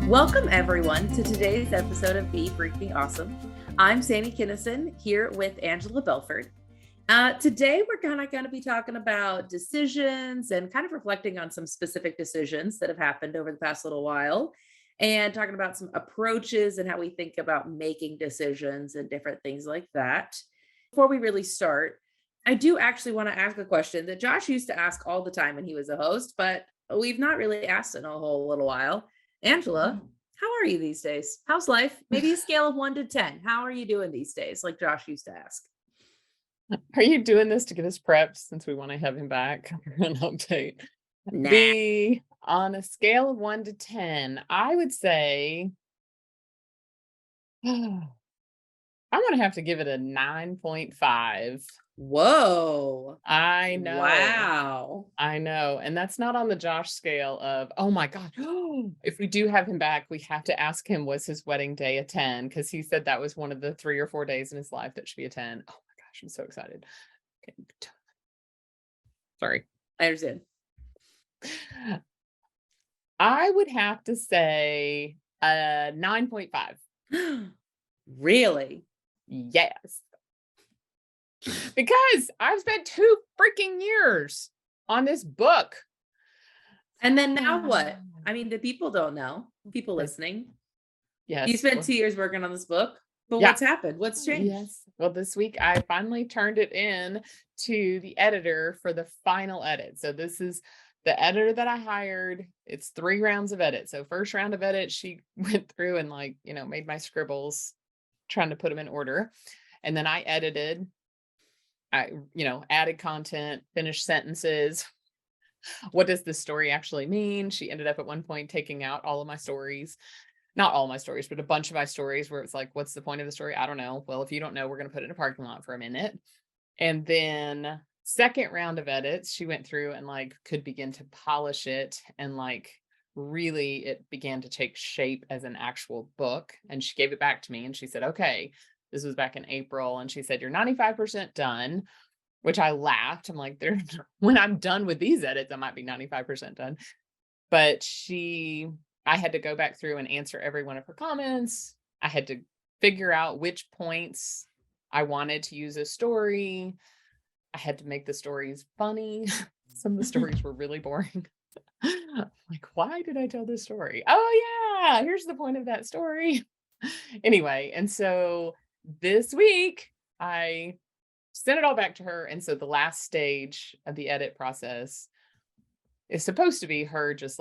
Welcome, everyone, to today's episode of Be Freaking Awesome. I'm Sandy Kinnison here with Angela Belford. Today, we're kind of going to be talking about decisions and kind of reflecting on some specific decisions that have happened over the past little while and talking about some approaches and how we think about making decisions and different things like that. Before we really start, I do actually want to ask a question that Josh used to ask all the time when he was a host, but we've not really asked in a whole little while. Angela, how are you these days? How's life? Maybe a scale of 1 to 10. How are you doing these days? Like Josh used to ask. Are you doing this to get us prepped since we want to have him back for an update? Nah. Be on a scale of 1 to 10, I would say I'm going to have to give it a 9.5. Whoa. I know. Wow. I know. And that's not on the Josh scale of, oh my God, if we do have him back, we have to ask him, was his wedding day a 10? Because he said that was one of the 3 or 4 days in his life that should be a 10. Oh my gosh, I'm so excited. Okay. Sorry. I understand. I would have to say 9.5. Really? Yes. Because I've spent 2 freaking years on this book. And then now what? I mean, the people don't know. People listening. Yes. You spent 2 years working on this book, but Yeah. what's happened? What's changed? Yes. Well, this week I finally turned it in to the editor for the final edit. So this is the editor that I hired. It's 3 rounds of edit. So first round of edit, she went through and made my scribbles, trying to put them in order. And then I edited, added content, finished sentences. What does this story actually mean? She ended up at one point taking out all of my stories. Not all my stories, but a bunch of my stories where it's like, what's the point of the story? I don't know. Well, if you don't know, we're going to put it in a parking lot for a minute. And then second round of edits, she went through and could begin to polish it. And really it began to take shape as an actual book. And she gave it back to me and she said, okay, this was back in April. And she said, you're 95% done, which I laughed. I'm like, when I'm done with these edits, I might be 95% done. But I had to go back through and answer every one of her comments. I had to figure out which points I wanted to use a story. I had to make the stories funny. Some of the stories were really boring. Like, why did I tell this story? Oh yeah, here's the point of that story. Anyway, and so this week I sent it all back to her. And so the last stage of the edit process is supposed to be her just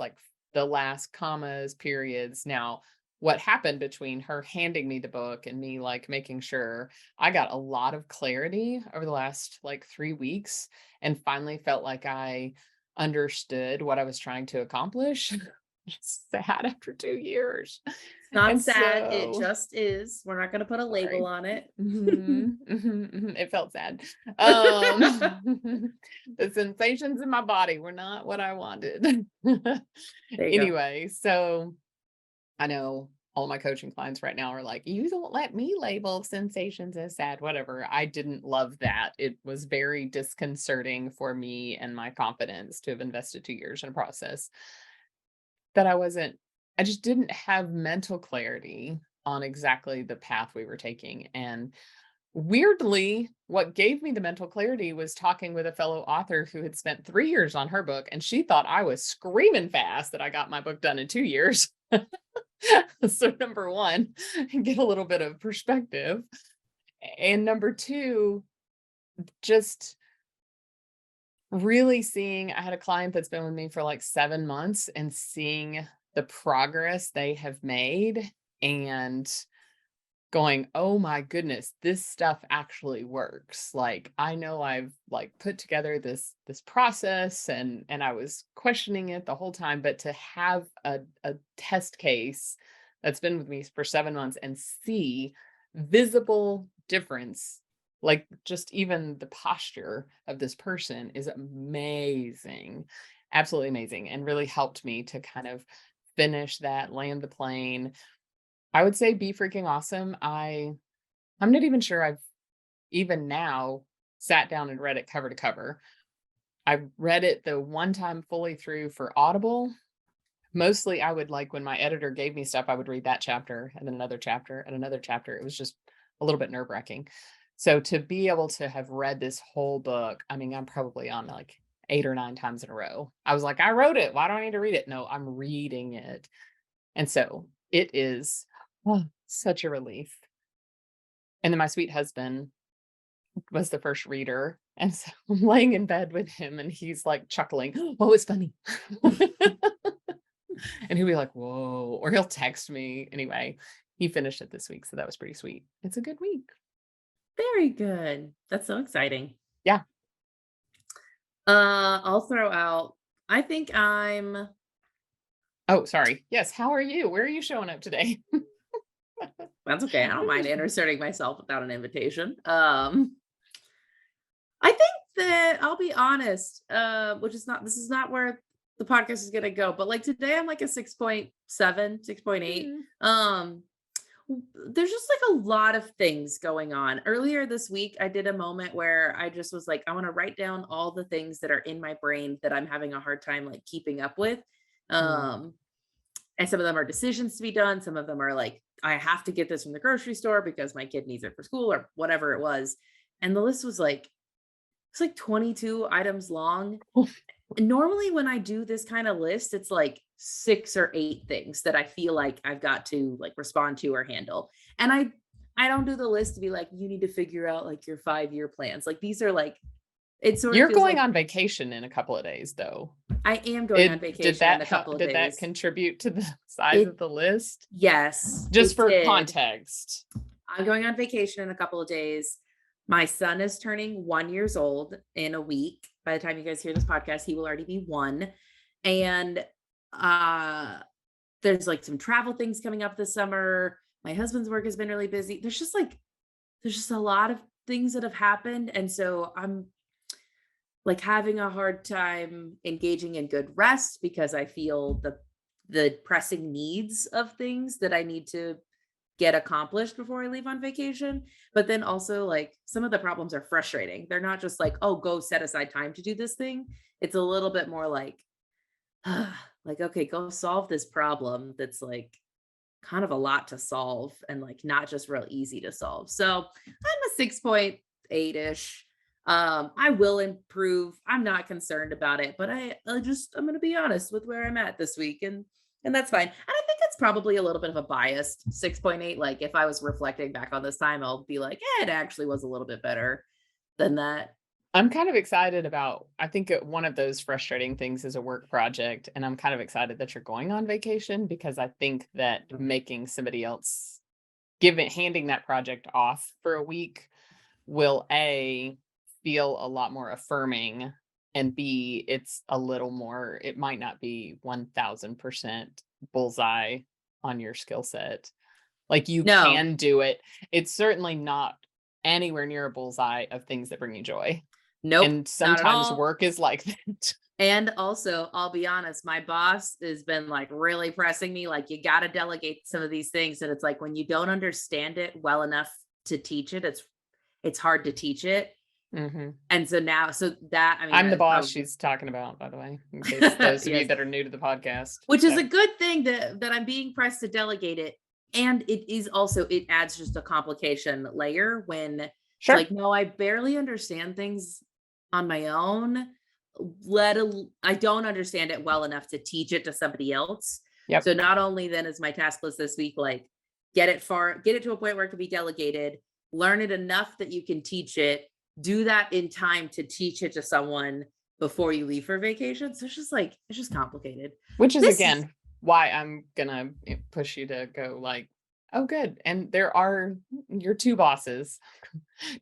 the last commas, periods. Now, what happened between her handing me the book and me making sure, I got a lot of clarity over the last 3 weeks and finally felt like I understood what I was trying to accomplish. It's sad after 2 years. It's not sad. It just is. We're not going to put a label on it. It felt sad. The sensations in my body were not what I wanted. Anyway, so I know all my coaching clients right now are like, you don't let me label sensations as sad, whatever. I didn't love that. It was very disconcerting for me and my confidence to have invested 2 years in a process that I just didn't have mental clarity on exactly the path we were taking. And weirdly, what gave me the mental clarity was talking with a fellow author who had spent 3 years on her book, and she thought I was screaming fast that I got my book done in 2 years. So number 1, get a little bit of perspective. And number 2, just really seeing, I had a client that's been with me for 7 months and seeing the progress they have made and going, oh my goodness, this stuff actually works. I know I've put together this process and I was questioning it the whole time, but to have a test case that's been with me for 7 months and see visible difference, just even the posture of this person is amazing, absolutely amazing, and really helped me to kind of finish that, land the plane. I would say Be Freaking Awesome. I'm not even sure I've even now sat down and read it cover to cover. I read it the one time fully through for Audible. Mostly I would like when my editor gave me stuff, I would read that chapter and then another chapter and another chapter. It was just a little bit nerve-wracking. So to be able to have read this whole book, I mean, I'm probably on like 8 or 9 times in a row. I was like, I wrote it. Why do I need to read it? No, I'm reading it. And so it is such a relief. And then my sweet husband was the first reader. And so I'm laying in bed with him and he's like chuckling. Oh, it's funny. And he'll be like, whoa, or he'll text me. Anyway, he finished it this week. So that was pretty sweet. It's a good week. Very good. That's so exciting. Yeah. I'll throw out, I think I'm Oh, sorry. Yes. How are you? Where are you showing up today? That's okay. I don't mind inserting myself without an invitation. I think that I'll be honest, this is not where the podcast is gonna go, but like today I'm like a 6.7, 6.8. Mm. There's just like a lot of things going on. Earlier this week, I did a moment where I just was like, I want to write down all the things that are in my brain that I'm having a hard time like keeping up with. Mm. And some of them are decisions to be done. Some of them are like, I have to get this from the grocery store because my kid needs it for school or whatever it was. And the list was like, it's like 22 items long. Normally when I do this kind of list, it's like 6 or 8 things that I feel like I've got to like respond to or handle. And I don't do the list to be like, you need to figure out like your 5-year plans. Like these are like, it sort of You're feels going like on vacation in a couple of days, though. I am going on Did vacation in that a couple of did that days. contribute to the size It of the list? Yes, Just it for did. context. I'm going on vacation in a couple of days. My son is turning 1 year old in a week. By the time you guys hear this podcast, he will already be 1. And there's like some travel things coming up this summer. My husband's work has been really busy. There's just a lot of things that have happened. And so I'm like having a hard time engaging in good rest because I feel the pressing needs of things that I need to get accomplished before I leave on vacation. But then also like some of the problems are frustrating. They're not just like, oh, go set aside time to do this thing. It's a little bit more like, like, okay, go solve this problem that's like kind of a lot to solve and like not just real easy to solve. So I'm a 6.8-ish. I will improve. I'm not concerned about it, but I'm going to be honest with where I'm at this week and that's fine. And I think it's probably a little bit of a biased 6.8. Like if I was reflecting back on this time, I'll be like, it actually was a little bit better than that. I'm kind of excited about, I think one of those frustrating things is a work project. And I'm kind of excited that you're going on vacation because I think that making somebody else handing that project off for a week will feel a lot more affirming, and B, it's a little more, it might not be 1000% bullseye on your skill set. Like you No, can do it. It's certainly not anywhere near a bullseye of things that bring you joy. nope, And not at sometimes all. work is like that. And also, I'll be honest, my boss has been like really pressing me, like, you got to delegate some of these things. And it's like when you don't understand it well enough to teach it, it's hard to teach it. Mm-hmm. And so now, so that, I mean, I'm the boss probably, she's talking about, by the way, in case those of you yes, that are new to the podcast. which is a good thing that I'm being pressed to delegate it. And it is also, it adds just a complication layer when it's Sure. like, no, I barely understand things on my own. I don't understand it well enough to teach it to somebody else. Yep. So not only then is my task list this week, like get it to a point where it can be delegated, learn it enough that you can teach it, do that in time to teach it to someone before you leave for vacation. So it's just complicated. Which is again why I'm gonna push you to go like, oh good. And your 2 bosses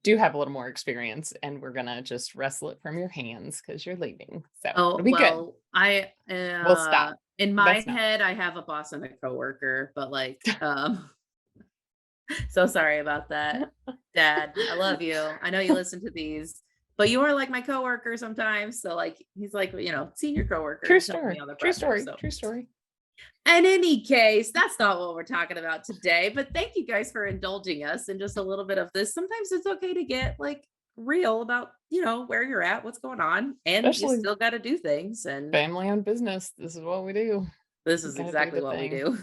do have a little more experience and we're gonna just wrestle it from your hands because you're leaving. So it'll be good. We'll stop. In my head, I have a boss and a coworker, but like, so sorry about that, Dad. I love you. I know you listen to these, but you are like my coworker sometimes. So like, he's like, senior coworker. True story. True story. True story. In any case, that's not what we're talking about today, but thank you guys for indulging us in just a little bit of this. Sometimes it's okay to get like real about, where you're at, what's going on, and Especially you still got to do things and family owned business. This is what we do. This You is gotta do exactly the what we thing. do.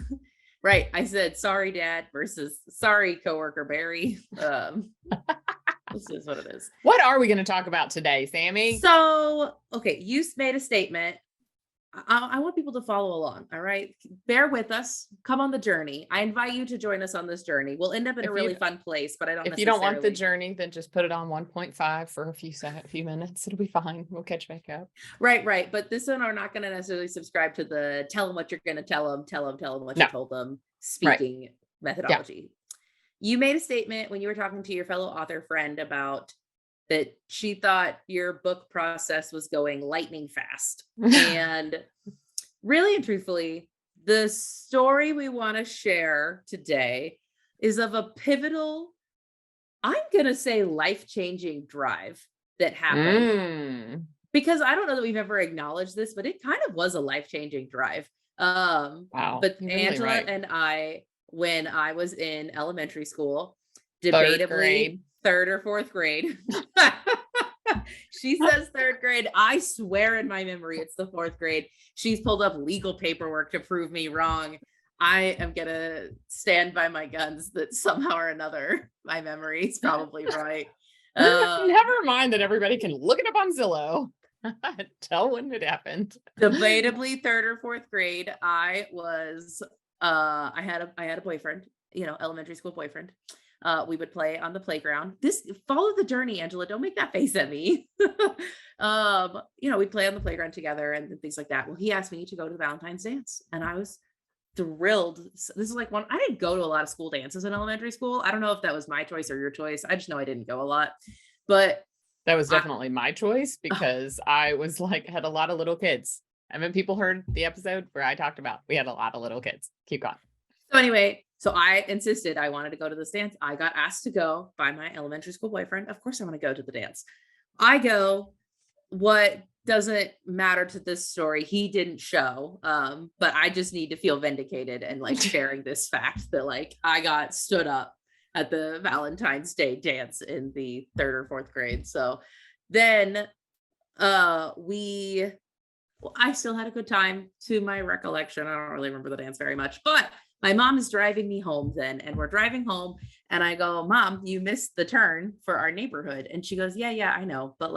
Right. I said, sorry, Dad versus sorry, coworker Barry. This is what it is. What are we going to talk about today, Sammy? So, okay, you made a statement. I want people to follow along. All right. Bear with us. Come on the journey. I invite you to join us on this journey. We'll end up in a If really you fun place, but I don't if you don't want the necessarily. journey, then just put it on 1.5 for a few minutes. It'll be fine. We'll catch back up. Right, right. But this one are not going to necessarily subscribe to the tell them what you're going to tell them what you No, told them right. speaking Yeah. methodology. You made a statement when you were talking to your fellow author friend about that she thought your book process was going lightning fast. And really and truthfully, the story we want to share today is of a pivotal, I'm going to say life-changing drive that happened. Because I don't know that we've ever acknowledged this, but it kind of was a life-changing drive. Wow. But You're really Angela right. and I, when I was in elementary school, Third debatably grade. third or fourth grade. She says third grade. I swear in my memory it's the fourth grade. She's pulled up legal paperwork to prove me wrong. I am gonna stand by my guns that somehow or another my memory is probably right. Never mind that everybody can look it up on Zillow. Tell when it happened. Debatably third or fourth grade. I had a boyfriend, elementary school boyfriend. We would play on the playground. Follow the journey, Angela. Don't make that face at me. We'd play on the playground together and things like that. Well, he asked me to go to the Valentine's dance, and I was thrilled. So this is like I didn't go to a lot of school dances in elementary school. I don't know if that was my choice or your choice. I just know I didn't go a lot, but that was definitely my choice because I was had a lot of little kids. I mean, people heard the episode where I talked about we had a lot of little kids. Keep going. So anyway, so I insisted I wanted to go to this dance. I got asked to go by my elementary school boyfriend. Of course I want to go to the dance. I go. What doesn't matter to this story, he didn't show. But I just need to feel vindicated and sharing this fact that I got stood up at the Valentine's Day dance in the third or fourth grade. So then I still had a good time to my recollection. I don't really remember the dance very much, but my mom is driving me home then, and we're driving home and I go, Mom, you missed the turn for our neighborhood. And she goes, yeah, I know. But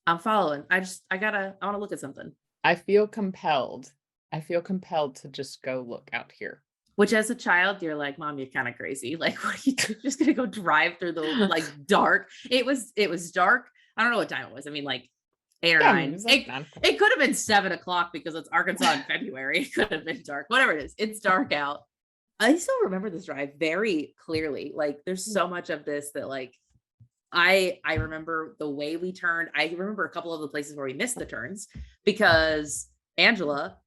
I'm following. I want to look at something. I feel compelled to just go look out here. Which as a child, you're like, Mom, you're kind of crazy. What are you doing? Just going to go drive through the dark. It was dark. I don't know what time it was. I mean, 8 or 9. It could have been 7:00 because it's Arkansas in February. It could have been dark. Whatever it is, it's dark out. I still remember this drive very clearly. There's so much of this that I remember the way we turned. I remember a couple of the places where we missed the turns because Angela,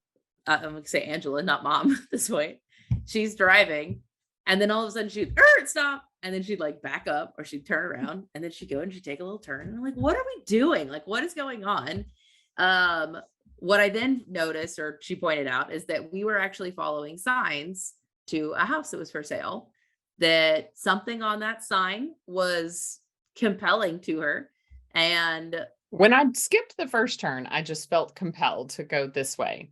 I'm going to say Angela, not Mom at this point. She's driving and then all of a sudden she'd stop. And then she'd back up or she'd turn around and then she'd go and she'd take a little turn. And I'm like, what are we doing? What is going on? What I then noticed, or she pointed out, is that we were actually following signs to a house that was for sale, that something on that sign was compelling to her. And when I skipped the first turn, I just felt compelled to go this way.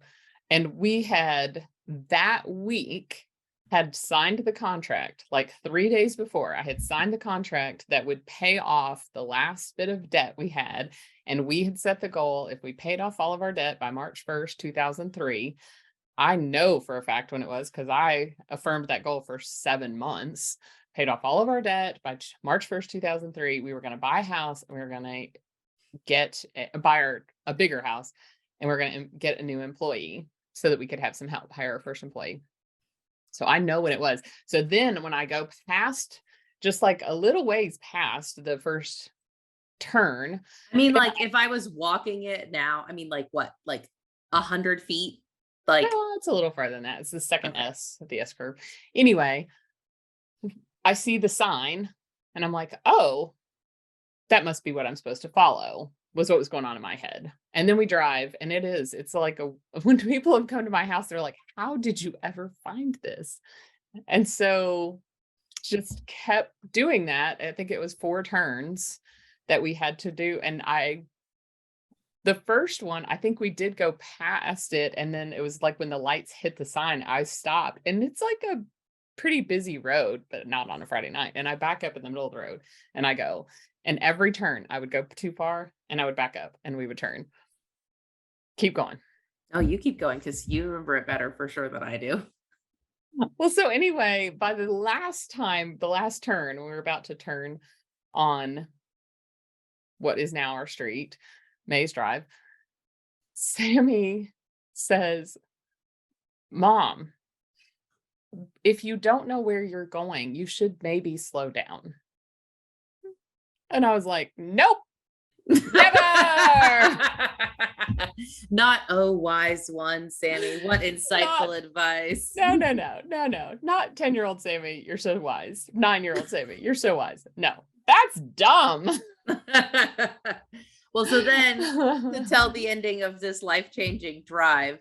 And we had that week had signed the contract 3 days before. I had signed the contract that would pay off the last bit of debt we had. And we had set the goal, if we paid off all of our debt by March 1st, 2003, I know for a fact when it was because I affirmed that goal for 7 months, paid off all of our debt by March 1st, 2003. We were going to buy a house and we were going to buy a bigger house and we're going to get a new employee so that we could have some help hire our first employee. So I know when it was. So then when I go past, just a little ways past the first turn. I mean, if I was walking it now, I mean, what, 100 feet? No, it's a little farther than that. It's the second S of the S curve. Anyway, I see the sign and I'm like, oh, that must be what I'm supposed to follow, was what was going on in my head. And then we drive and it's when people have come to my house, they're like, how did you ever find this? And so just kept doing that. I think it was 4 turns that we had to do. And The first one, I think we did go past it, and then it was like when the lights hit the sign, I stopped, and it's like a pretty busy road, but not on a Friday night. And I back up in the middle of the road and I go, and every turn I would go too far and I would back up and we would turn. Keep going. Oh, you keep going because you remember it better for sure than I do. Well, so anyway, by the last turn, we were about to turn on what is now our street, Mays Drive. Sammy says, Mom, if you don't know where you're going, you should maybe slow down. And I was like, nope, never. Not, oh, wise one, Sammy. What insightful advice. No. Not 10-year-old Sammy, you're so wise. 9-year-old Sammy, you're so wise. No, that's dumb. Well, so then to tell the ending of this life-changing drive,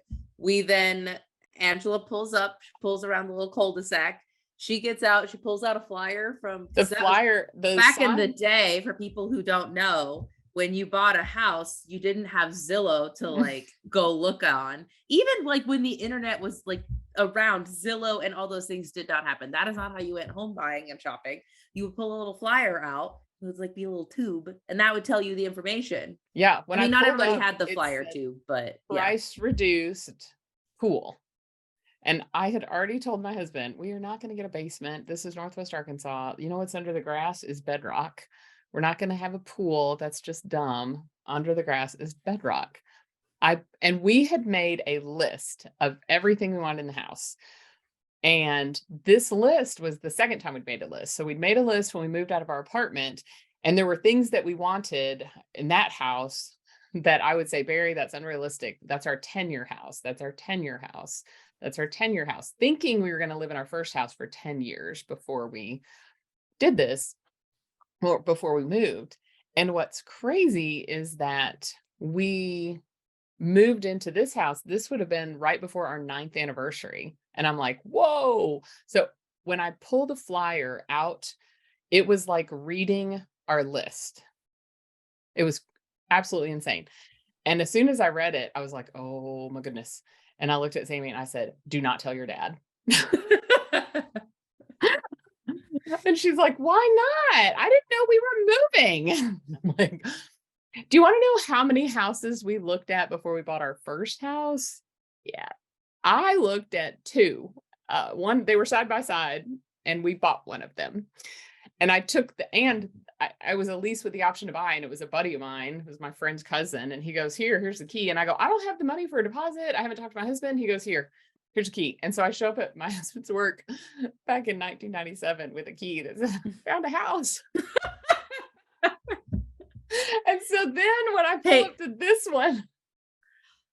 Angela pulls around the little cul-de-sac. She gets out, she pulls out a flyer from the flyer. Back in the day, for people who don't know, when you bought a house, you didn't have Zillow to like go look on. Even like when the internet was like around, Zillow and all those things did not happen. That is not how you went home buying and shopping. You would pull a little flyer out. It would like be a little tube, and that would tell you the information. Yeah. I mean, not everybody had the flyer tube, but price reduced pool. And I had already told my husband, we are not going to get a basement. This is Northwest Arkansas. You know what's under the grass is bedrock. We're not going to have a pool. That's just dumb. Under the grass is bedrock. And we had made a list of everything we wanted in the house. And this list was the second time we'd made a list. So we'd made a list when we moved out of our apartment, and there were things that we wanted in that house that I would say, Barry, that's unrealistic. That's our 10-year house. That's our 10-year house. That's our 10-year house. Thinking we were going to live in our first house for 10 years before we did this, or before we moved. And what's crazy is that we moved into this house. This would have been right before our 9th anniversary. And I'm like, whoa. So when I pulled the flyer out, it was like reading our list. It was absolutely insane. And as soon as I read it, I was like, oh my goodness. And I looked at Sammy and I said, do not tell your dad. And she's like, why not? I didn't know we were moving. I'm like, do you want to know how many houses we looked at before we bought our first house? Yeah. I looked at 2. One, they were side by side, and we bought one of them. And I took I was a lease with the option to buy, and it was a buddy of mine. It was my friend's cousin. And he goes, here's the key. And I go, I don't have the money for a deposit. I haven't talked to my husband. He goes, here's the key. And so I show up at my husband's work back in 1997 with a key that says, found a house. And so then when I pull up to this one,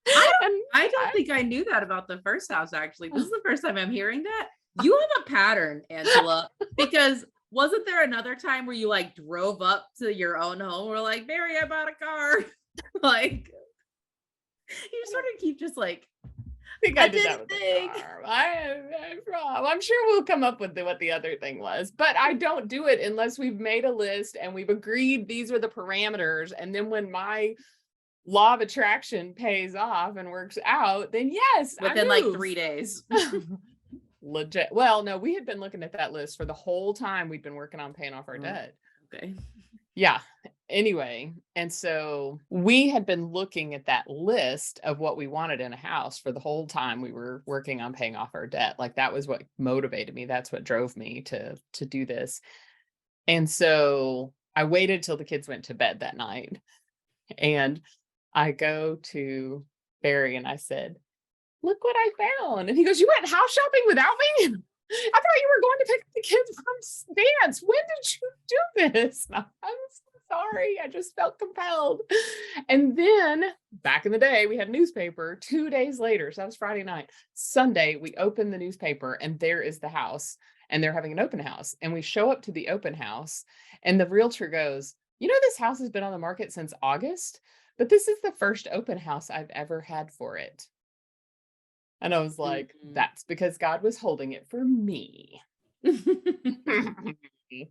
I don't think I knew that about the first house, actually. This is the first time I'm hearing that. You have a pattern, Angela, because wasn't there another time where you like drove up to your own home? We're like, Barry, I bought a car. Like, you sort of keep just like, I think I did that with the car. I'm sure we'll come up with what the other thing was, but I don't do it unless we've made a list and we've agreed these are the parameters. And then when my law of attraction pays off and works out, then yes, within like 3 days. Legit. Well, no, we had been looking at that list for the whole time we'd been working on paying off our debt. Okay. Yeah. Anyway, and so we had been looking at that list of what we wanted in a house for the whole time we were working on paying off our debt. Like that was what motivated me. That's what drove me to do this. And so I waited till the kids went to bed that night, and I go to Barry and I said, look what I found. And he goes, you went house shopping without me? I thought you were going to pick up the kids from dance. When did you do this? I'm so sorry. I just felt compelled. And then back in the day, we had a newspaper 2 days later. So that was Friday night. Sunday, we opened the newspaper and there is the house, and they're having an open house. And we show up to the open house and the realtor goes, you know, this house has been on the market since August, but this is the first open house I've ever had for it. And I was like, that's because God was holding it for me. This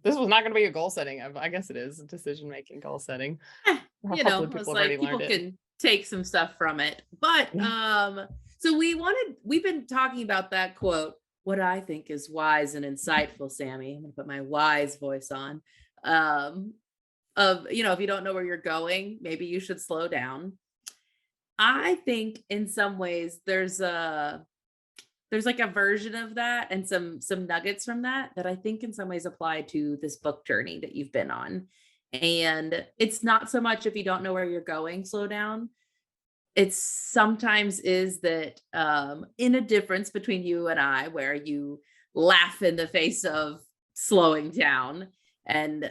was not going to be a goal setting. I guess it is a decision-making goal setting. You know, it's like people can take some stuff from it. But so we've been talking about that quote, what I think is wise and insightful, Sammy. I'm gonna put my wise voice on. Of, if you don't know where you're going, maybe you should slow down. I think in some ways there's like a version of that and some nuggets from that I think in some ways apply to this book journey that you've been on. And it's not so much if you don't know where you're going, slow down. It's sometimes is that in a difference between you and I, where you laugh in the face of slowing down, and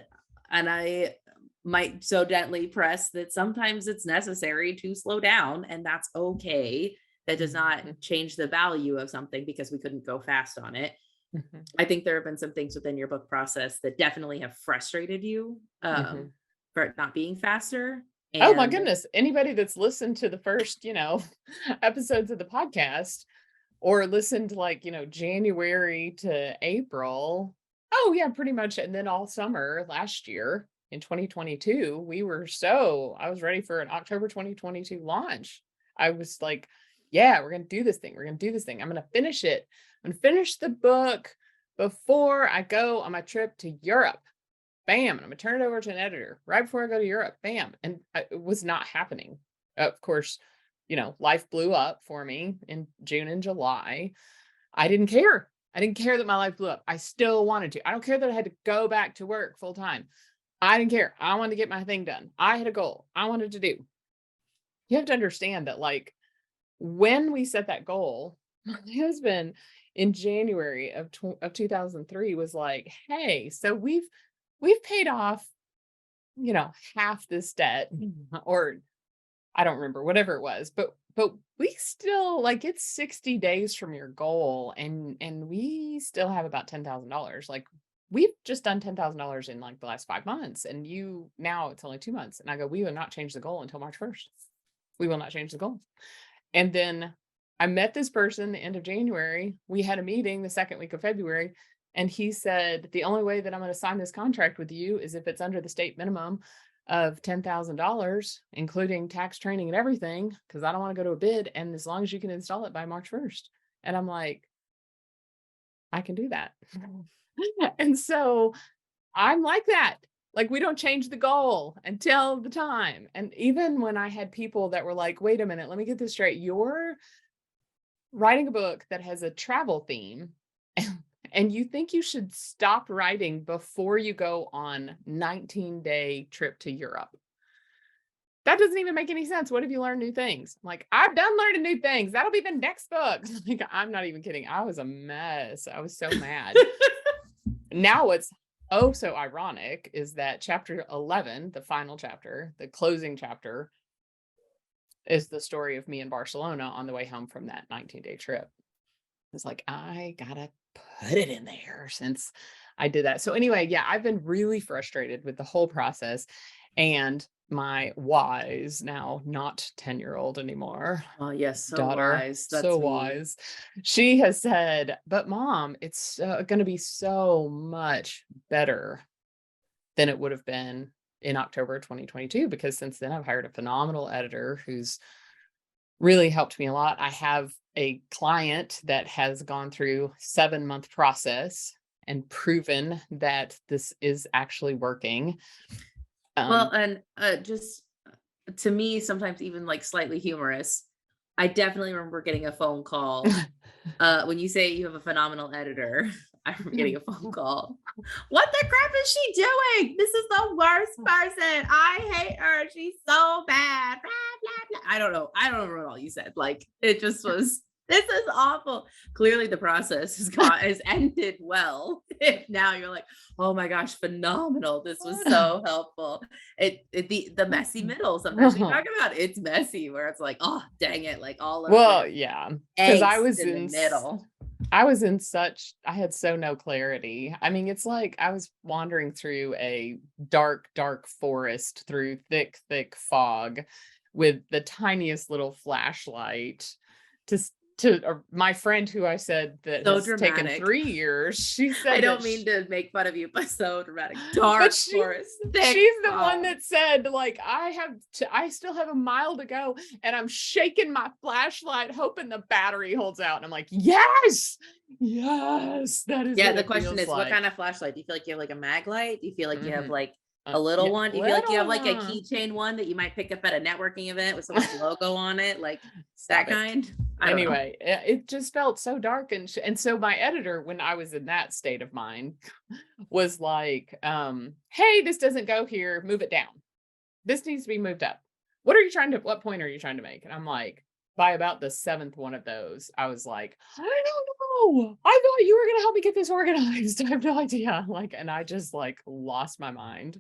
I might so gently press that sometimes it's necessary to slow down, and that's okay. That does not change the value of something because we couldn't go fast on it. Mhm. I think there have been some things within your book process that definitely have frustrated you Mhm. for it not being faster. Oh my And goodness. Anybody that's listened to the first, episodes of the podcast or listened like, January to April. Oh yeah, pretty much. And then all summer last year in 2022, I was ready for an October 2022 launch. I was like, yeah, we're going to do this thing. We're going to do this thing. I'm going to finish it. I'm going to finish the book before I go on my trip to Europe. Bam. And I'm going to turn it over to an editor right before I go to Europe. Bam. And it was not happening. Of course, life blew up for me in June and July. I didn't care. I didn't care that my life blew up. I still wanted to. I don't care that I had to go back to work full time. I didn't care. I wanted to get my thing done. I had a goal I wanted to do. You have to understand that, like, when we set that goal, my husband in January of 2003 was like, "Hey, so we've paid off, half this debt," or I don't remember, whatever it was, but we still, like, it's 60 days from your goal, and we still have about $10,000. Like, we've just done $10,000 in like the last 5 months, and now it's only 2 months. And I go, we will not change the goal until March 1st. We will not change the goal. And then I met this person the end of January. We had a meeting the second week of February. And he said, the only way that I'm going to sign this contract with you is if it's under the state minimum of $10,000, including tax training and everything, because I don't want to go to a bid. And as long as you can install it by March 1st. And I'm like, I can do that. And so I'm like that. Like, we don't change the goal until the time. And even when I had people that were like, wait a minute, let me get this straight. You're writing a book that has a travel theme, and you think you should stop writing before you go on 19-day trip to Europe. That doesn't even make any sense. What if you learn new things? I'm like, I'm done learning new things. That'll be the next book. Like, I'm not even kidding. I was a mess. I was so mad. Now what's so ironic is that chapter 11, the final chapter, the closing chapter, is the story of me in Barcelona on the way home from that 19-day trip. It's like, I gotta put it in there since I did that. So anyway, yeah, I've been really frustrated with the whole process. And my wise, now not 10-year-old anymore, oh yes, so daughter, wise. That's so me. wise, she has said, but mom, it's going to be so much better than it would have been in October 2022, because since then I've hired a phenomenal editor who's really helped me a lot. I have a client that has gone through 7-month process and proven that this is actually working. Well, and just to me, sometimes even like slightly humorous. I definitely remember getting a phone call. When you say you have a phenomenal editor, I remember getting a phone call. What the crap is she doing? This is the worst person. I hate her. She's so bad. Blah, blah, blah. I don't know. I don't remember what all you said. Like, it just was, this is awful. Clearly the process has ended well. If now you're like, oh my gosh, phenomenal. This was so helpful. The messy middle. Sometimes we talk about it's messy, where it's like, oh dang it, like all of Well, the yeah, because I angst was in the middle. I had so no clarity. I mean, it's like I was wandering through a dark, dark forest through thick, thick fog with the tiniest little flashlight to to my friend who I said that So has taken dramatic. 3 years, she said I don't that mean to make fun of you, but so dramatic. but Dark forest, thick she's the one fog. that said, like, I still have a mile to go, and I'm shaking my flashlight, hoping the battery holds out. And I'm like, yes, yes, that is Yeah, what the it question feels is, what like. kind of flashlight? Do you feel like you have like a mag light? Do you feel like you have Mhm. like a little Yeah, one? Do you feel like you have little like a one. keychain one that you might pick up at a networking event with someone's logo on it? Like that Stop it. kind? I don't know. Anyway, it just felt so dark, and so my editor, when I was in that state of mind, was like, "Hey, this doesn't go here. Move it down. This needs to be moved up. What point are you trying to make?" And I'm like, by about the seventh one of those, I was like, "I don't know. I thought you were gonna help me get this organized. I have no idea." Like, and I just like lost my mind.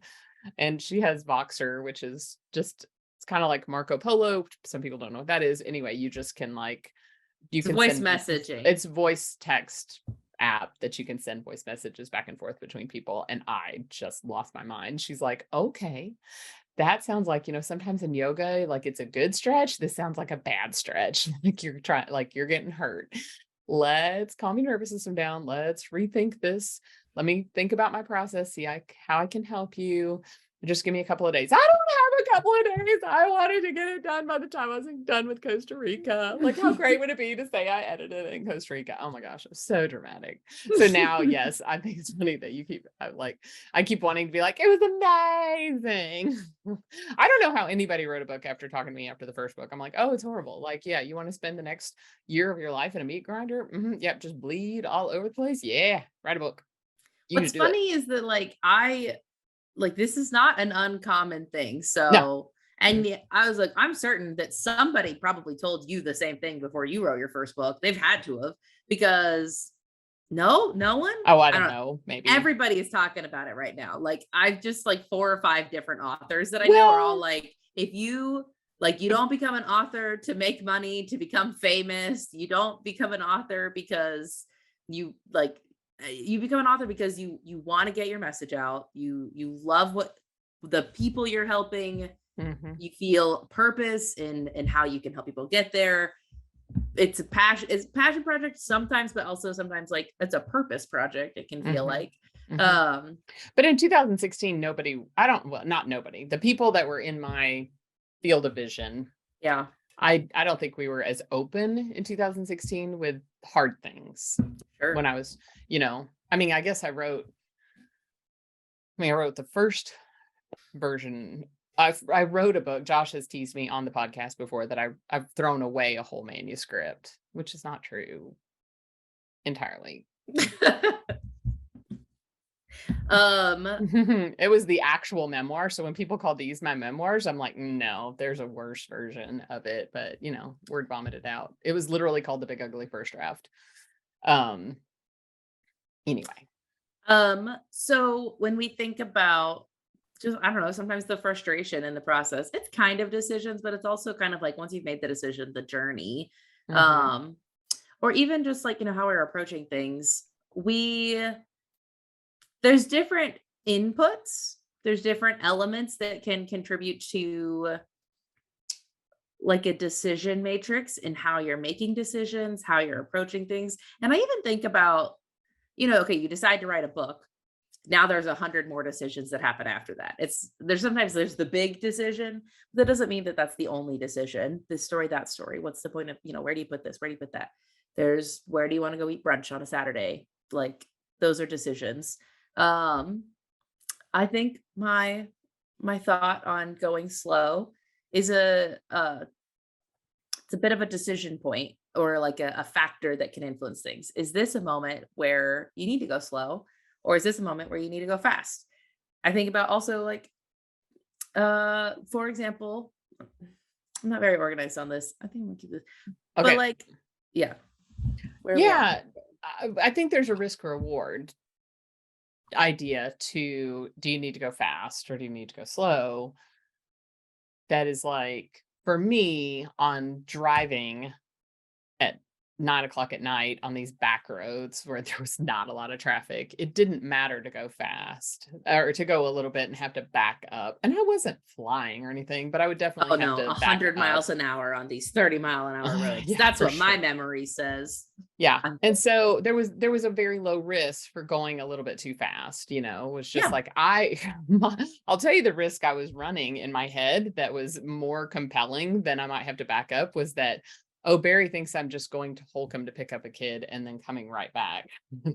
And she has Voxer, which is just, it's kind of like Marco Polo. Some people don't know what that is. Anyway, you just can like, you It's can voice send, messaging. it's voice text app that you can send voice messages back and forth between people. And I just lost my mind. She's like, okay, that sounds like, sometimes in yoga, like it's a good stretch. This sounds like a bad stretch. Like you're getting hurt. Let's calm your nervous system down. Let's rethink this. Let me think about my process, see how I can help you. Just give me a couple of days. I don't have a couple of days. I wanted to get it done by the time I was done with Costa Rica. Like, how great would it be to say I edited it in Costa Rica? Oh my gosh, it was so dramatic. So now, yes, I think it's funny that I keep wanting to be like, it was amazing. I don't know how anybody wrote a book after talking to me after the first book. I'm like, oh, it's horrible. Like, yeah, you want to spend the next year of your life in a meat grinder? Yep, just bleed all over the place. Yeah, write a book. You need What's to do it. funny is that like this is not an uncommon thing. No. So, and yet I was like, I'm certain that somebody probably told you the same thing before you wrote your first book. They've had to have, because no one. Oh, I I don't don't. know. Maybe. Everybody is talking about it right now. Like I've just like 4 or 5 different authors that I know are all Well, like, if you like, you don't become an author to make money, to become famous. You don't become an author because you like you become an author because you want to get your message out. You love what the people you're helping. mhm, You feel purpose in how you can help people get there. It's a passion project sometimes, but also sometimes like it's a purpose project, it can feel mhm, like. mhm. um But in 2016, not nobody. The people that were in my field of vision, yeah, I don't think we were as open in 2016 with hard things when sure. I was, I mean, I wrote the first version. I wrote a book. Josh has teased me on the podcast before that I've thrown away a whole manuscript, which is not true entirely. um It was the actual memoir. So when people call these my memoirs, I'm like, no, there's a worse version of it, but word vomited out. It was literally called The Big Ugly First Draft. Um, anyway. so when we think about, just I don't know, sometimes the frustration in the process, it's kind of decisions, but it's also kind of like once you've made the decision, the journey. Hmm. um or even just like, how we're approaching things. We There's different inputs, there's different elements that can contribute to like a decision matrix in how you're making decisions, how you're approaching things. And I even think about, okay, you decide to write a book. Now there's 100 more decisions that happen after that. There's the big decision. That doesn't mean that that's the only decision. This story, that story. What's the point of, where do you put this? Where do you put that? There's, where do you want to go eat brunch on a Saturday? Like those are decisions. Um, I think my thought on going slow is it's a bit of a decision point, or like a factor that can influence things. Is this a moment where you need to go slow, or is this a moment where you need to go fast? I think about also like, for example, I'm not very organized on this. I think I'm gonna keep this, but Okay. like, yeah, where are we at? Yeah. I think there's a risk reward idea to, do you need to go fast or do you need to go slow? That is like, for me on driving at 9 o'clock at night on these back roads where there was not a lot of traffic. It didn't matter to go fast or to go a little bit and have to back up. And I wasn't flying or anything, but I would definitely Oh have no, to back 100 up. miles an hour on these 30-mile-an-hour roads. Yeah, That's for what my sure. memory says. Yeah. I'm And so there was a very low risk for going a little bit too fast, it was just Yeah. like I'll tell you the risk I was running in my head that was more compelling than I might have to back up was that, oh, Barry thinks I'm just going to Holcomb to pick up a kid and then coming right back.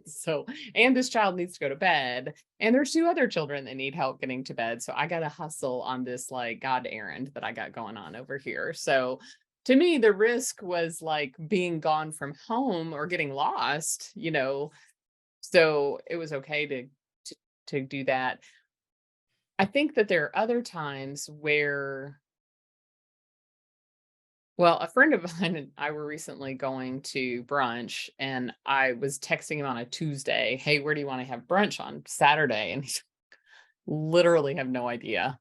So, and this child needs to go to bed, and there's 2 other children that need help getting to bed. So I got to hustle on this like God errand that I got going on over here. So to me, the risk was like being gone from home or getting lost. So it was okay to do that. I think that there are other times where, well, a friend of mine and I were recently going to brunch, and I was texting him on a Tuesday, "Hey, where do you want to have brunch on Saturday?" And he's literally have no idea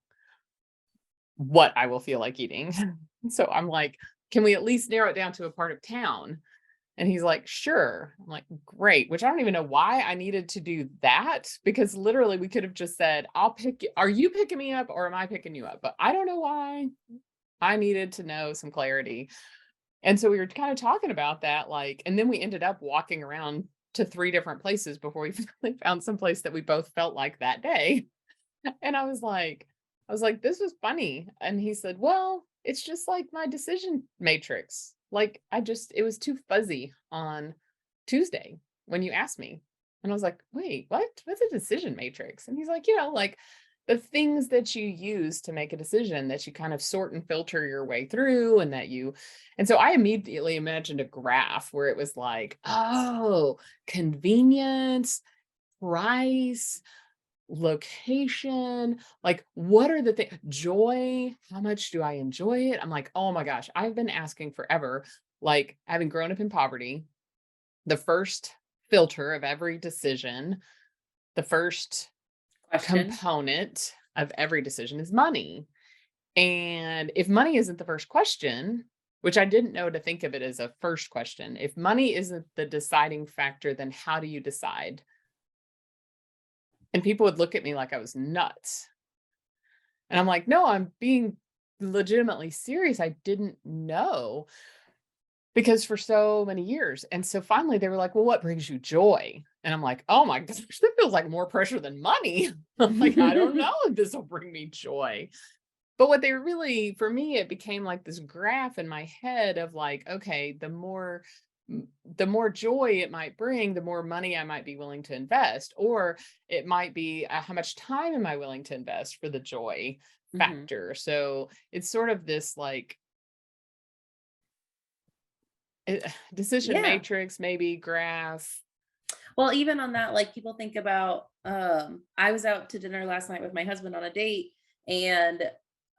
what I will feel like eating. So I'm like, "Can we at least narrow it down to a part of town?" And he's like, "Sure." I'm like, "Great," which I don't even know why I needed to do that, because literally we could have just said, are you picking me up or am I picking you up? But I don't know why I needed to know some clarity. And so we were kind of talking about that, like, and then we ended up walking around to 3 different places before we finally found some place that we both felt like that day. And I was like, "This was funny." And he said, "Well, it's just like my decision matrix. Like it was too fuzzy on Tuesday when you asked me." And I was like, "Wait, what? What's a decision matrix?" And he's like, like the things that you use to make a decision that you kind of sort and filter your way through and so I immediately imagined a graph where it was like, oh, convenience, price, location, like what are the things, joy, how much do I enjoy it? I'm like, oh my gosh, I've been asking forever, like having grown up in poverty, the first filter of every decision, the first Question. component of every decision is money. And if money isn't the first question, which I didn't know to think of it as a first question, if money isn't the deciding factor, then how do you decide? And people would look at me like I was nuts. And I'm like, no, I'm being legitimately serious. I didn't know because for so many years. And so finally they were like, well, what brings you joy? And I'm like, oh my gosh, that feels like more pressure than money. I'm like, I don't know if this will bring me joy. But what they really, for me, it became like this graph in my head of like, okay, the more joy it might bring, the more money I might be willing to invest, or it might be how much time am I willing to invest for the joy Mhm. factor. So it's sort of this like decision Yeah. matrix, maybe graph. Well, even on that, like people think about, I was out to dinner last night with my husband on a date, and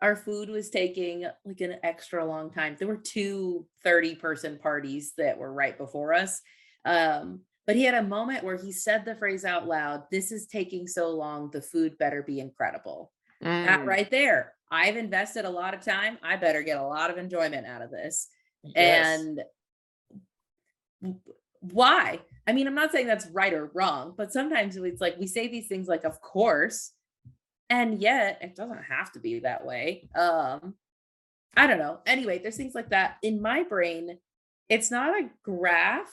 our food was taking like an extra long time. There were 2 30-person parties that were right before us. But he had a moment where he said the phrase out loud, "This is taking so long, the food better be incredible." That Mm, right there. I've invested a lot of time. I better get a lot of enjoyment out of this. yes. And why? I mean, I'm not saying that's right or wrong, but sometimes it's like we say these things like, of course, and yet it doesn't have to be that way. I don't know. Anyway, there's things like that in my brain. It's not a graph,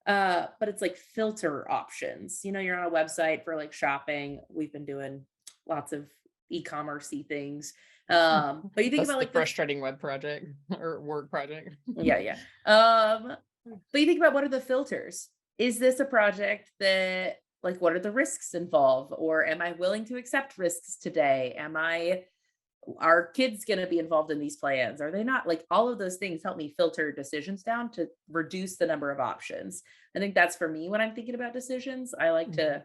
but it's like filter options. You're on a website for like shopping. We've been doing lots of e-commerce things. But you think That's about the like the frustrating web project or work project. Yeah, yeah. But you think about what are the filters? Is this a project that like what are the risks involved? Or am I willing to accept risks today? Are kids going to be involved in these plans? Are they not? Like all of those things help me filter decisions down to reduce the number of options. I think that's for me when I'm thinking about decisions. I like Mhm, to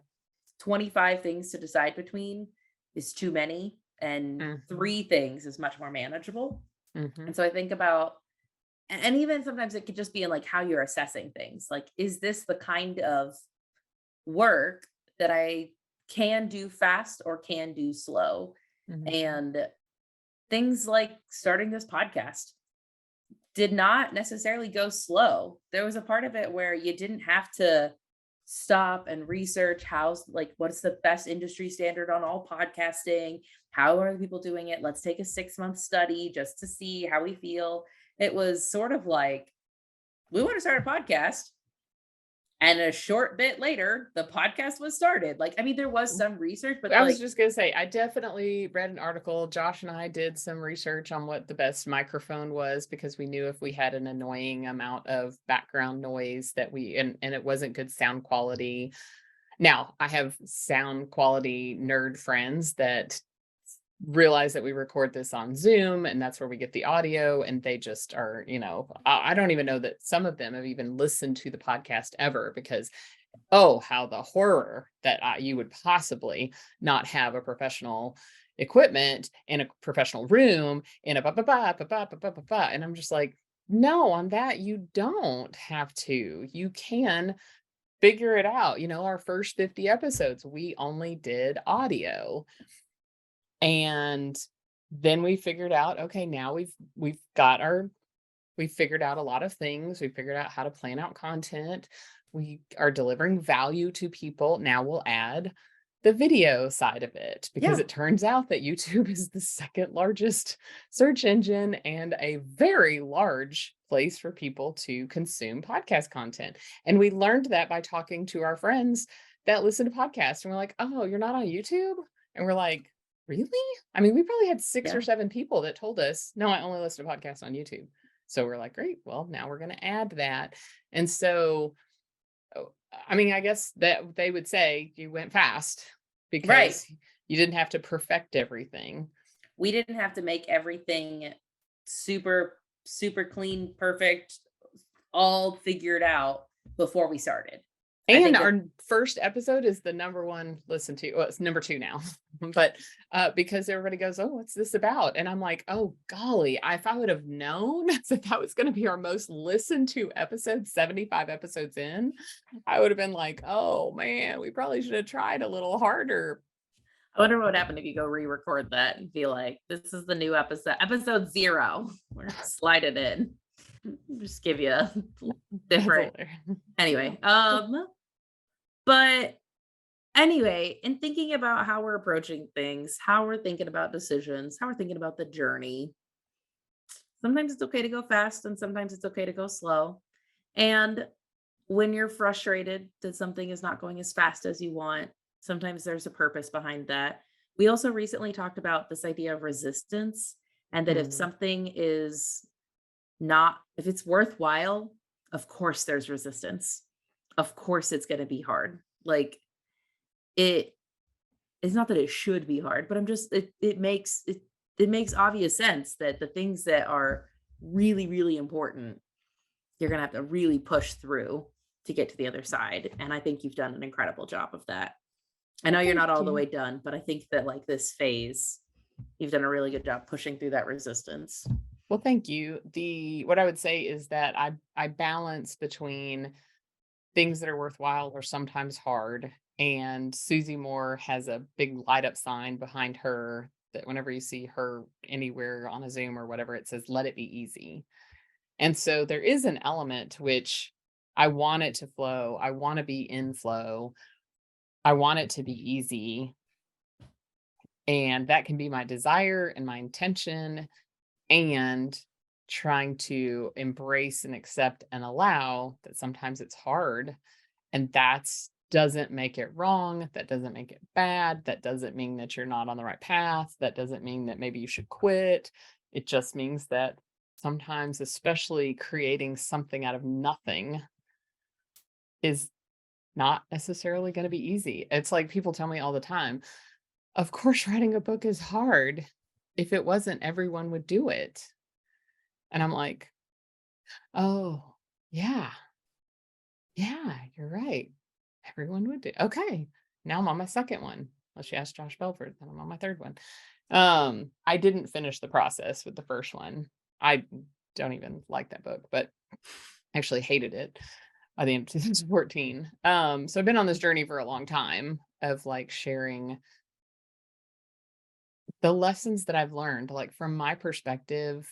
25 things to decide between is too many, and mhm, 3 things is much more manageable. mhm, And so I think about and even sometimes it could just be in like how you're assessing things. Like, is this the kind of work that I can do fast or can do slow? mhm. And things like starting this podcast. did not necessarily go slow. There was a part of it where you didn't have to stop and research how's like what's the best industry standard on all podcasting? How are the people doing it? Let's take a 6-month study just to see how we feel. It was sort of like, we want to start a podcast. And a short bit later, the podcast was started. Like, I mean, there was some research, but I like, was just gonna say, I definitely read an article. Josh and I did some research on what the best microphone was because we knew if we had an annoying amount of background noise that and it wasn't good sound quality. Now, I have sound quality nerd friends that realize that we record this on Zoom and that's where we get the audio, and they just are, I don't even know that some of them have even listened to the podcast ever because oh, how the horror that you would possibly not have a professional equipment in a professional room in a ba ba ba ba ba ba ba ba ba. And I'm just like, no, on that you don't have to. You can figure it out. Our first 50 episodes, we only did audio. And then we figured out, okay, now we've figured out a lot of things. We figured out how to plan out content. We are delivering value to people. Now we'll add the video side of it because yeah, it turns out that YouTube is the second largest search engine and a very large place for people to consume podcast content. And we learned that by talking to our friends that listen to podcasts. And we're like, oh, you're not on YouTube? And we're like, really? I mean, we probably had 6 or yeah. 7 people that told us, no, I only listen to podcasts on YouTube. So we're like, great, well, now we're going to add that. And so, I mean, I guess that they would say you went fast Right. because you didn't have to perfect everything. We didn't have to make everything super, super clean, perfect, all figured out before we started. I And think that, our first episode is the number one listened to. Well, it's number 2 now, but because everybody goes, "Oh, what's this about?" And I'm like, "Oh, golly! If I would have known that was going to be our most listened to episode, 75 episodes in, I would have been like, oh man, we probably should have tried a little harder." I wonder what would happen if you go re-record that and be like, this is the new episode 0. We're gonna slide it in. Just give you a That's different hilarious. anyway. But anyway, in thinking about how we're approaching things, how we're thinking about decisions, how we're thinking about the journey, sometimes it's okay to go fast and sometimes it's okay to go slow. And when you're frustrated that something is not going as fast as you want, sometimes there's a purpose behind that. We also recently talked about this idea of resistance, and that if Mm. something is not, if it's worthwhile, of course there's resistance. Of course it's going to be hard. Like, it it's not that it should be hard, but it makes obvious sense that the things that are really, really important, you're gonna have to really push through to get to the other side. And I think you've done an incredible job of that. I Well, know you're thank not all the you. way done, but I think that like this phase, you've done a really good job pushing through that resistance. Well, thank you. What I would say is that I balance between things that are worthwhile or sometimes hard. And Susie Moore has a big light up sign behind her that whenever you see her anywhere on a Zoom or whatever, it says, let it be easy. And so there is an element to which I want it to flow. I want to be in flow. I want it to be easy. And that can be my desire and my intention, and trying to embrace and accept and allow that sometimes it's hard. And that doesn't make it wrong. That doesn't make it bad. That doesn't mean that you're not on the right path. That doesn't mean that maybe you should quit. It just means that sometimes, especially creating something out of nothing, is not necessarily going to be easy. It's like people tell me all the time, of course, writing a book is hard. If it wasn't, everyone would do it. And I'm like, oh, yeah, yeah, you're right. Everyone would do. Okay. Now I'm on my second one. Unless you ask Josh Belford, then I'm on my third one. I didn't finish the process with the first one. I don't even like that book, but I actually hated it by the end of 2014. So I've been on this journey for a long time of like sharing the lessons that I've learned, like from my perspective,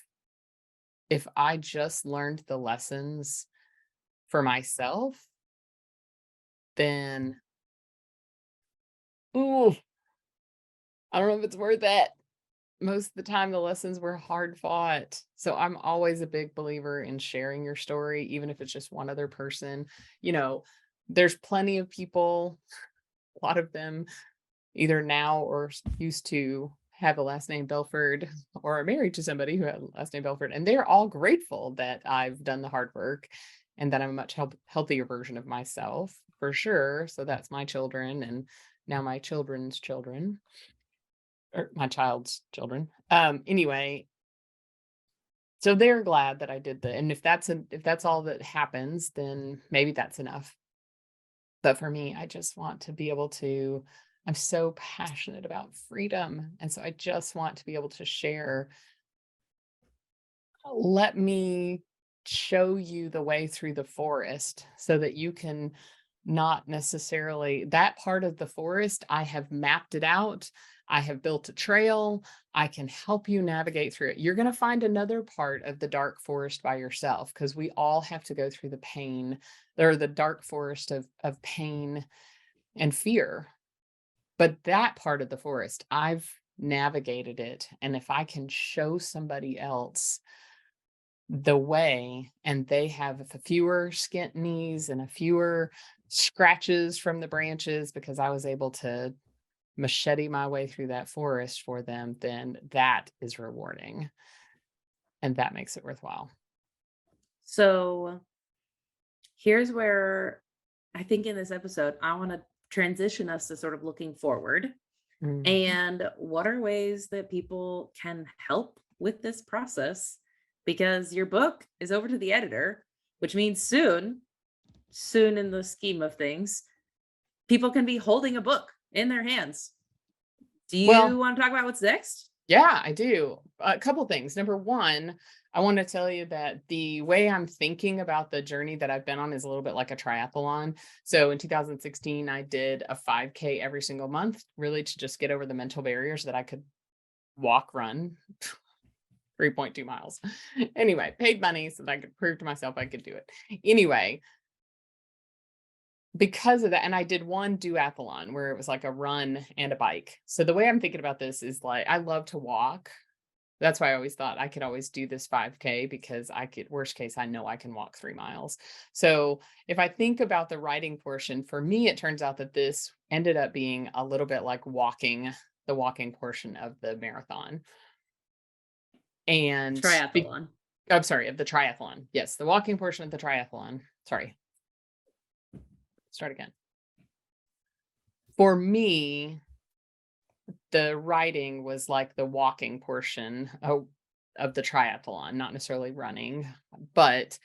if I just learned the lessons for myself, then, ooh, I don't know if it's worth it. Most of the time, the lessons were hard fought. So I'm always a big believer in sharing your story, even if it's just one other person. You know, there's plenty of people, a lot of them either now or used to have a last name Belford or are married to somebody who had a last name Belford. And they're all grateful that I've done the hard work and that I'm a much healthier version of myself for sure. So that's my children and now my children's children or my child's children. Anyway, so they're glad that I did and if that's all that happens, then maybe that's enough. But for me, I just want to be able to I'm so passionate about freedom. And so I just want to be able to share, let me show you the way through the forest so that you can not necessarily that part of the forest. I have mapped it out. I have built a trail. I can help you navigate through it. You're going to find another part of the dark forest by yourself because we all have to go through the pain or the dark forest of pain and fear. But that part of the forest, I've navigated it. And if I can show somebody else the way and they have fewer skint knees and a fewer scratches from the branches because I was able to machete my way through that forest for them, then that is rewarding. And that makes it worthwhile. So here's where I think in this episode, I want to transition us to sort of looking forward. Mhm. And what are ways that people can help with this process? Because your book is over to the editor, which means soon in the scheme of things, people can be holding a book in their hands. Do Well, you want to talk about what's next? yeah, I do. A couple things. Number one, I want to tell you that the way I'm thinking about the journey that I've been on is a little bit like a triathlon. So in 2016, I did a 5K every single month, really to just get over the mental barriers that I could run 3.2 miles. Anyway, paid money so that I could prove to myself I could do it. Anyway, because of that, and I did one duathlon where it was like a run and a bike. So the way I'm thinking about this is like I love to walk. That's why I always thought I could always do this 5K because I could, worst case, I know I can walk 3 miles. So if I think about the writing portion, for me, it turns out that this ended up being a little bit like the walking portion of the marathon. And Triathlon. I'm sorry, of the triathlon. Yes, the walking portion of the triathlon. Sorry. Start again. For me, the writing was like the walking portion of the triathlon, not necessarily running, but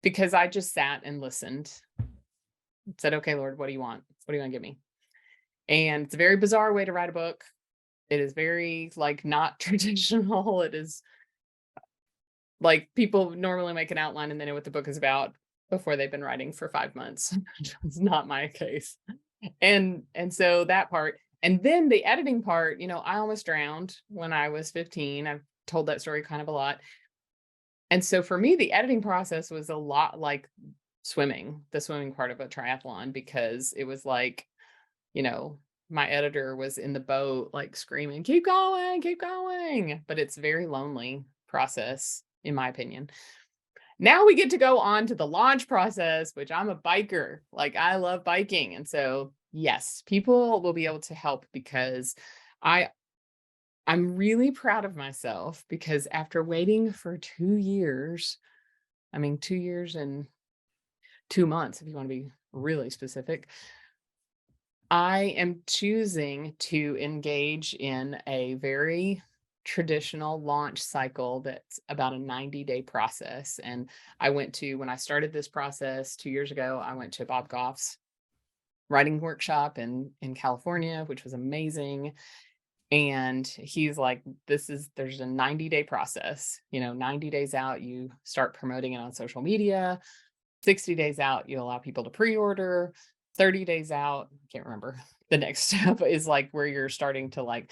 because I just sat and listened, said, okay, Lord, what do you want? What do you want to give me? And it's a very bizarre way to write a book. It is very like not traditional. It is like people normally make an outline and they know what the book is about before they've been writing for 5 months. It's not my case. And so that part, and then the editing part, I almost drowned when I was 15. I've told that story kind of a lot. And so for me, the editing process was a lot like the swimming part of a triathlon, because it was like, my editor was in the boat, like screaming, keep going. But it's a very lonely process, in my opinion. Now we get to go on to the launch process, which I'm a biker. Like I love biking. And so, yes, people will be able to help because I'm really proud of myself because after waiting for 2 years, 2 years and 2 months, if you want to be really specific, I am choosing to engage in a very traditional launch cycle that's about a 90-day process. And when I started this process 2 years ago, I went to Bob Goff's writing workshop in California, which was amazing. And he's like, there's a 90-day process, 90 days out, you start promoting it on social media. 60 days out, you allow people to pre-order. 30 days out, can't remember. The next step is like where you're starting to like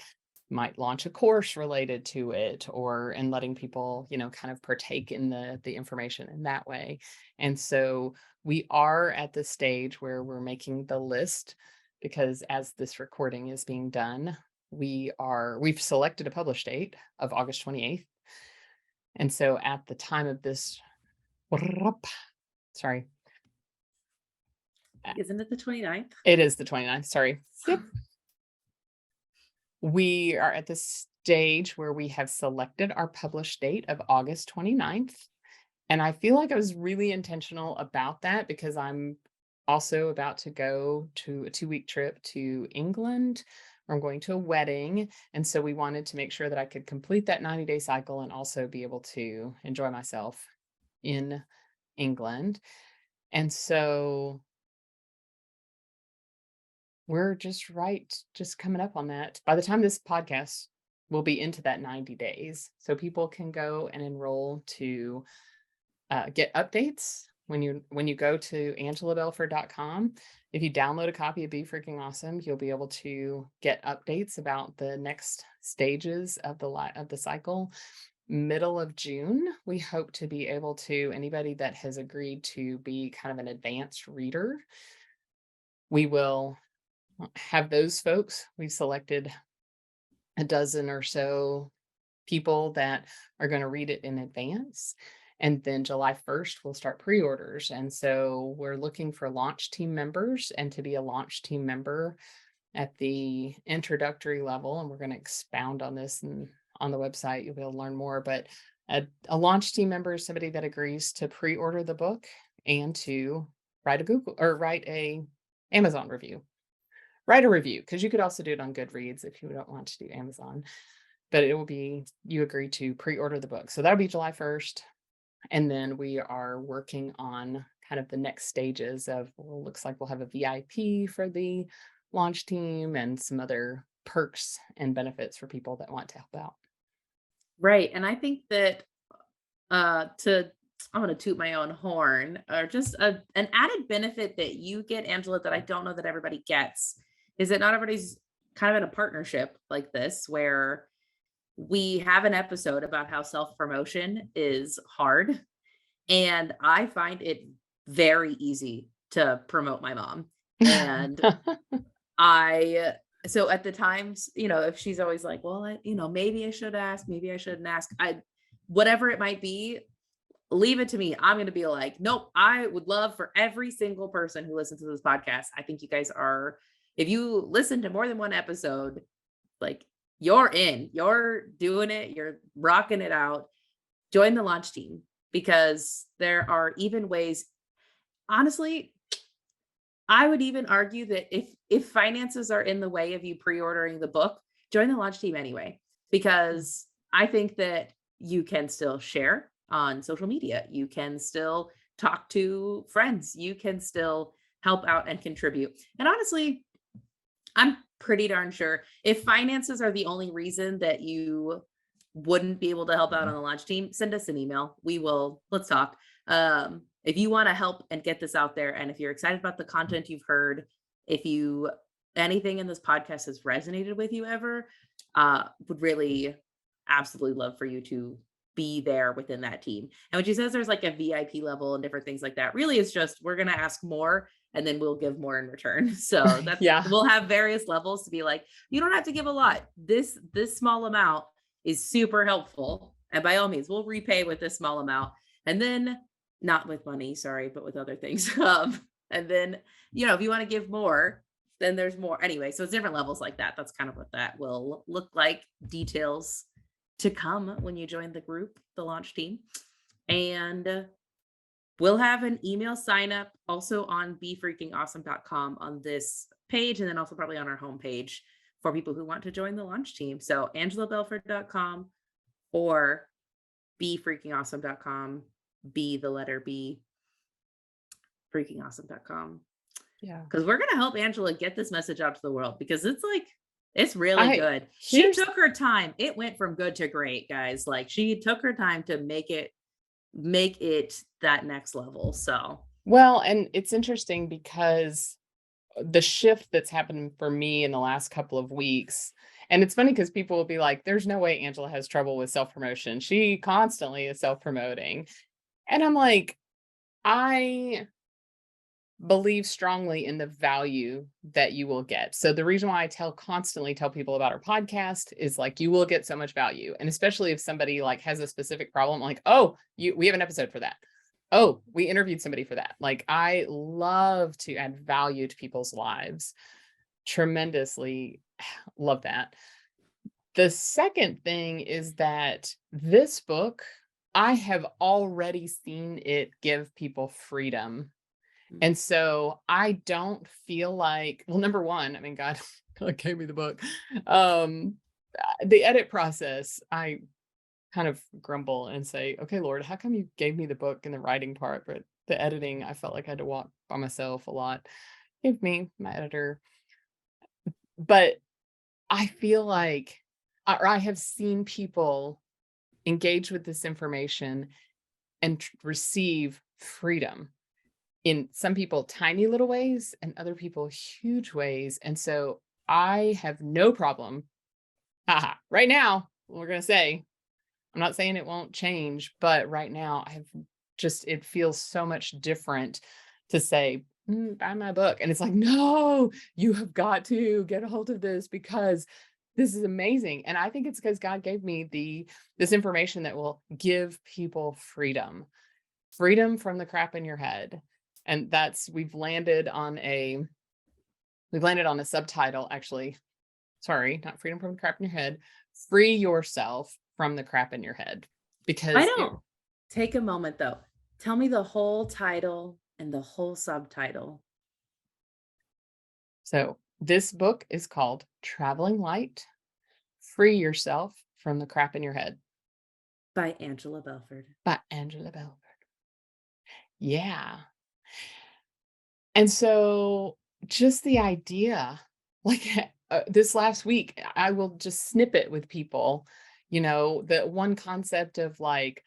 might launch a course related to it, or and letting people, kind of partake in the information in that way. And so we are at the stage where we're making the list, because as this recording is being done, we've selected a publish date of August 28th. And so at the time of this, sorry, Isn't it the 29th? it is the 29th. Sorry. Yep. We are at the stage where we have selected our publish date of August 29th. And I feel like I was really intentional about that, because I'm also about to go to a 2-week trip to England, where I'm going to a wedding. And so we wanted to make sure that I could complete that 90-day cycle and also be able to enjoy myself in England. And so we're just coming up on that. By the time this podcast will be into that 90 days. So people can go and enroll to get updates when you go to angelabelford.com. If you download a copy of Be Freaking Awesome, you'll be able to get updates about the next stages of the cycle. Middle of June, we hope to be able to, anybody that has agreed to be kind of an advanced reader, we will have those folks. We've selected a dozen or so people that are going to read it in advance. And then July 1st, we'll start pre-orders. And so we're looking for launch team members, and to be a launch team member at the introductory level, and we're going to expound on this and on the website, you'll be able to learn more. But a launch team member is somebody that agrees to pre-order the book and to write a Amazon review. Write a review, because you could also do it on Goodreads if you don't want to do Amazon. But it will be, you agree to pre-order the book. So that'll be July 1st. And then we are working on kind of the next stages of, looks like we'll have a VIP for the launch team and some other perks and benefits for people that want to help out. Right. And I think that I'm going to toot my own horn, or just an added benefit that you get, Angela, that I don't know that everybody gets, is that not everybody's kind of in a partnership like this, where we have an episode about how self-promotion is hard. And I find it very easy to promote my mom. And so at the times, if she's always like, well, maybe I should ask, maybe I shouldn't ask, whatever it might be, leave it to me. I'm going to be like, nope, I would love for every single person who listens to this podcast. I think you guys are, if you listen to more than one episode, like, you're doing it, you're rocking it out. Join the launch team, because there are even ways. Honestly, I would even argue that if finances are in the way of you pre-ordering the book, join the launch team anyway, because I think that you can still share on social media. You can still talk to friends. You can still help out and contribute. And honestly, I'm pretty darn sure if finances are the only reason that you wouldn't be able to help out on the launch team, send us an email. Let's talk. If you want to help and get this out there, and if you're excited about the content you've heard, if anything in this podcast has resonated with you ever, would really absolutely love for you to be there within that team. And when she says there's like a VIP level and different things like that, really is just, we're going to ask more and then we'll give more in return. So that's, yeah, we'll have various levels to be like, you don't have to give a lot. This small amount is super helpful. And by all means, we'll repay with this small amount. And then not with money, sorry, but with other things. And then, if you want to give more, then there's more. Anyway, so it's different levels like that. That's kind of what that will look like. Details to come when you join the group, the launch team. And we'll have an email sign up also on BeFreakingAwesome.com on this page, and then also probably on our homepage for people who want to join the launch team. So angelabelford.com or BeFreakingAwesome.com, B, the letter B, freakingawesome.com. Yeah. Because we're going to help Angela get this message out to the world, because it's really good. She took her time. It went from good to great, guys. Like, she took her time to make it that next level. So, well, and it's interesting because the shift that's happened for me in the last couple of weeks And it's funny because people will be like, there's no way Angela has trouble with self-promotion. She constantly is self-promoting. And I'm like, I believe strongly in the value that you will get. So the reason why I constantly tell people about our podcast is like, you will get so much value. And especially if somebody like has a specific problem, like, oh, we have an episode for that. Oh, we interviewed somebody for that. Like, I love to add value to people's lives. Tremendously love that. The second thing is that this book, I have already seen it give people freedom. And so I don't feel like, well, number one, I mean, God gave me the book. The edit process, I kind of grumble and say, okay, Lord, how come you gave me the book and the writing part, but the editing, I felt like I had to walk by myself a lot. Give me my editor. But I feel like, or I have seen people engage with this information and receive freedom. In some people, tiny little ways, and other people, huge ways. And so I have no problem. Right now, we're going to say, I'm not saying it won't change, but right now it feels so much different to say, buy my book. And it's like, no, you have got to get a hold of this because this is amazing. And I think it's because God gave me this information that will give people freedom from the crap in your head. And we've landed on a subtitle, actually. Sorry, not freedom from the crap in your head. Free yourself from the crap in your head. Because I don't take a moment though. Tell me the whole title and the whole subtitle. So this book is called Traveling Light, Free Yourself from the Crap in Your Head. By Angela Belford. Yeah. And so just the idea, like this last week, I will just snip it with people, the one concept of like,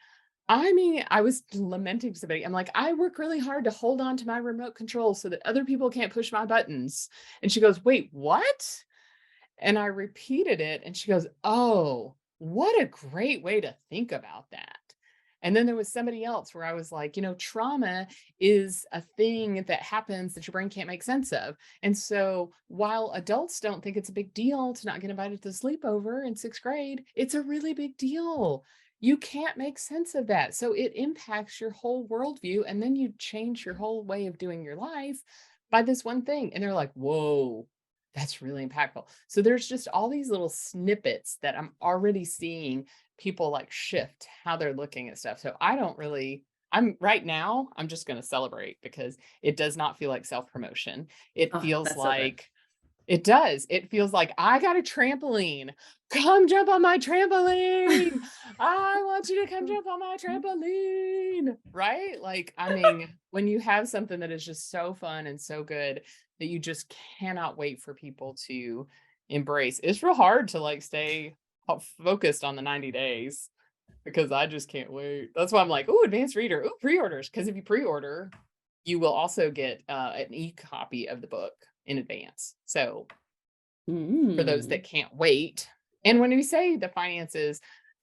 I was lamenting to somebody. I'm like, I work really hard to hold on to my remote control so that other people can't push my buttons. And she goes, wait, what? And I repeated it. And she goes, oh, what a great way to think about that. And then there was somebody else where I was like, trauma is a thing that happens that your brain can't make sense of. And so while adults don't think it's a big deal to not get invited to the sleepover in 6th grade, it's a really big deal. You can't make sense of that. So it impacts your whole worldview. And then you change your whole way of doing your life by this one thing. And they're like, whoa, that's really impactful. So there's just all these little snippets that I'm already seeing people like shift how they're looking at stuff. So I'm right now, I'm just going to celebrate because it does not feel like self-promotion. It feels like, it does. It feels like I got a trampoline. Come jump on my trampoline. I want you to come jump on my trampoline. Right? Like, when you have something that is just so fun and so good that you just cannot wait for people to embrace. It's real hard to like stay focused on the 90 days because I just can't wait. That's why I'm like, oh, advanced reader, oh, pre-orders. Because if you pre-order, you will also get an e-copy of the book in advance. So for those that can't wait. And when we say the finances,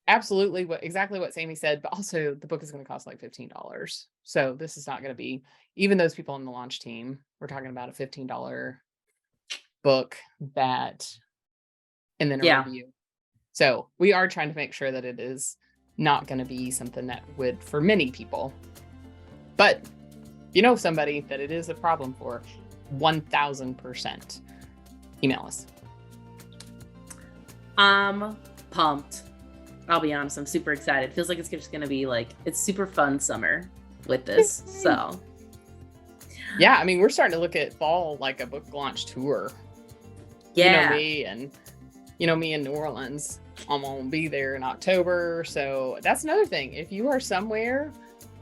absolutely exactly what Sammy said, but also the book is going to cost like $15. So this is not going to be, even those people on the launch team, we're talking about a $15 book and then a review. So we are trying to make sure that it is not going to be something that would for many people. But somebody that it is a problem for, 1000% email us. I'm pumped. I'll be honest, I'm super excited. Feels like it's just going to be like, it's super fun summer with this. So yeah, we're starting to look at fall, like a book launch tour. Yeah. Me in New Orleans, I'm going to be there in October. So that's another thing. If you are somewhere,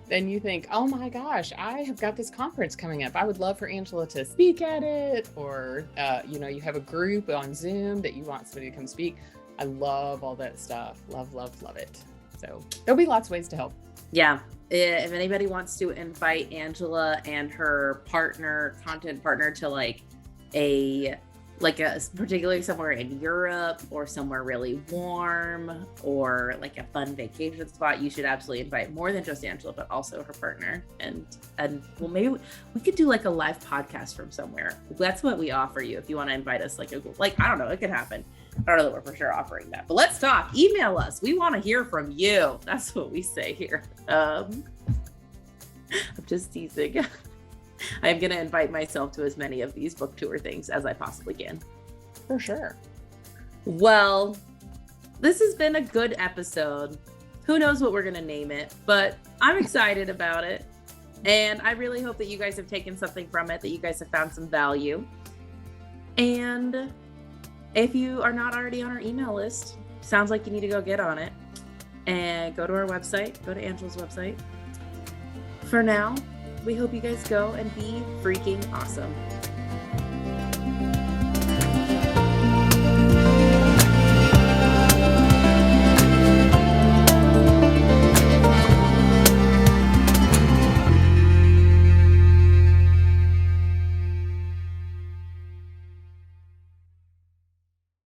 then you think, oh my gosh, I have got this conference coming up. I would love for Angela to speak at it. Or, you have a group on Zoom that you want somebody to come speak. I love all that stuff. Love, love, love it. So there'll be lots of ways to help. Yeah. If anybody wants to invite Angela and her content partner to like a like particularly somewhere in Europe or somewhere really warm or like a fun vacation spot, you should absolutely invite more than just Angela, but also her partner. And well, maybe we could do like a live podcast from somewhere. That's what we offer you if you want to invite us. Like I don't know, it could happen. I don't know that we're for sure offering that, but let's talk. Email us. We want to hear from you. That's what we say here. I'm just teasing. I'm going to invite myself to as many of these book tour things as I possibly can. For sure. Well, this has been a good episode. Who knows what we're going to name it, but I'm excited about it. And I really hope that you guys have taken something from it, that you guys have found some value. And if you are not already on our email list, sounds like you need to go get on it and go to our website, go to Angela's website. For now, we hope you guys go and be freaking awesome.